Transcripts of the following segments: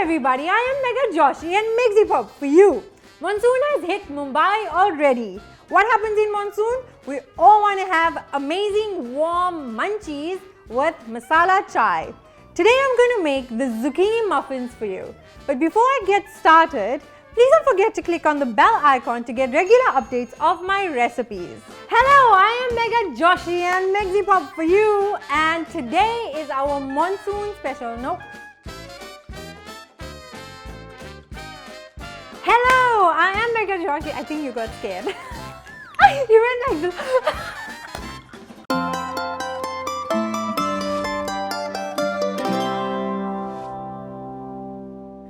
everybody, I am Megha Joshi and Mixy Pop for you. Monsoon has hit Mumbai already. What happens in monsoon? We all want to have amazing warm munchies with masala chai. Today I'm going to make the zucchini muffins for you. But before I get started, please don't forget to click on the bell icon to get regular updates of my recipes. Hello, I am Megha Joshi and Mixy Pop for you, and today is our monsoon special. Hello, I am Megha Joshi. I think you got scared. You went like this.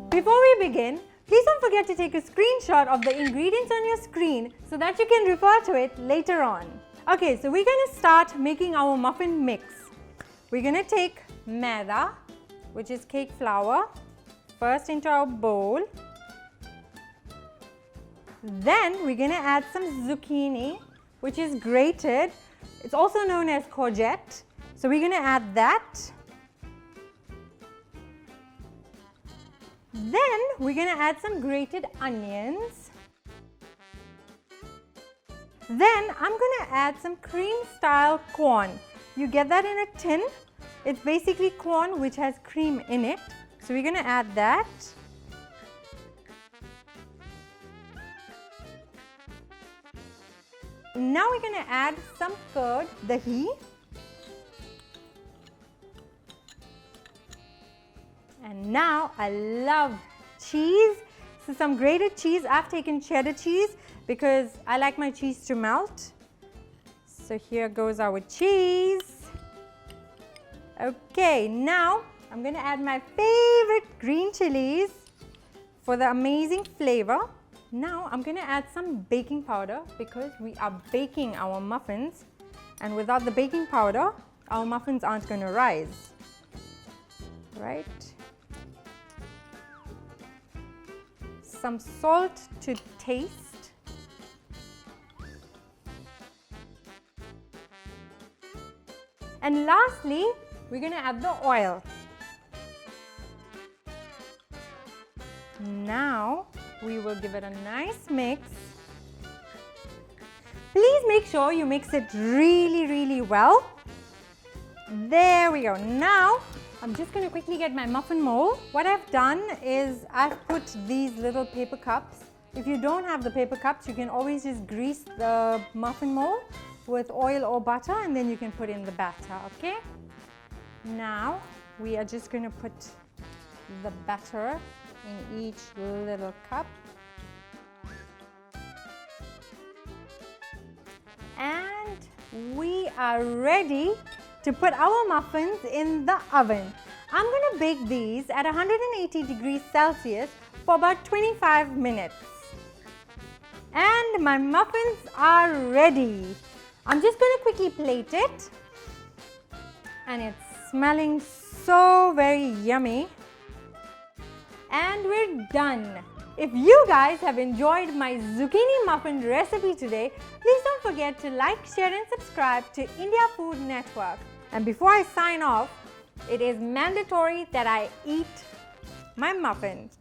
Before we begin, please don't forget to take a screenshot of the ingredients on your screen so that you can refer to it later on. Okay, so we're going to start making our muffin mix. We're going to take maida, which is cake flour, first into our bowl. Then we're going to add some zucchini, which is grated. It's also known as courgette. So we're going to add that. Then we're going to add some grated onions. Then I'm going to add some cream style corn. You get that in a tin. It's basically corn which has cream in it. So we're going to add that. Now we're going to add some curd, dahi. And now I love cheese. So some grated cheese. I've taken cheddar cheese because I like my cheese to melt. So here goes our cheese. Okay, now I'm going to add my favorite green chilies for the amazing flavor. Now I'm going to add some baking powder because we are baking our muffins, and without the baking powder, our muffins aren't going to rise. Right? Some salt to taste. And lastly, we're going to add the oil. Now we will give it a nice mix. Please make sure you mix it really well. There we go. Now I'm just going to quickly get my muffin mold. What I've done is I've put these little paper cups. If you don't have the paper cups, you can always just grease the muffin mold with oil or butter, and then you can put in the batter, okay? Now we are just going to put the batter in each little cup. And we are ready to put our muffins in the oven. I'm going to bake these at 180 degrees Celsius for about 25 minutes. And my muffins are ready. I'm just going to quickly plate it. And it's smelling so very yummy. And we're done. If you guys have enjoyed my zucchini muffin recipe today, please don't forget to like, share and subscribe to India Food Network. And before I sign off, it is mandatory that I eat my muffins.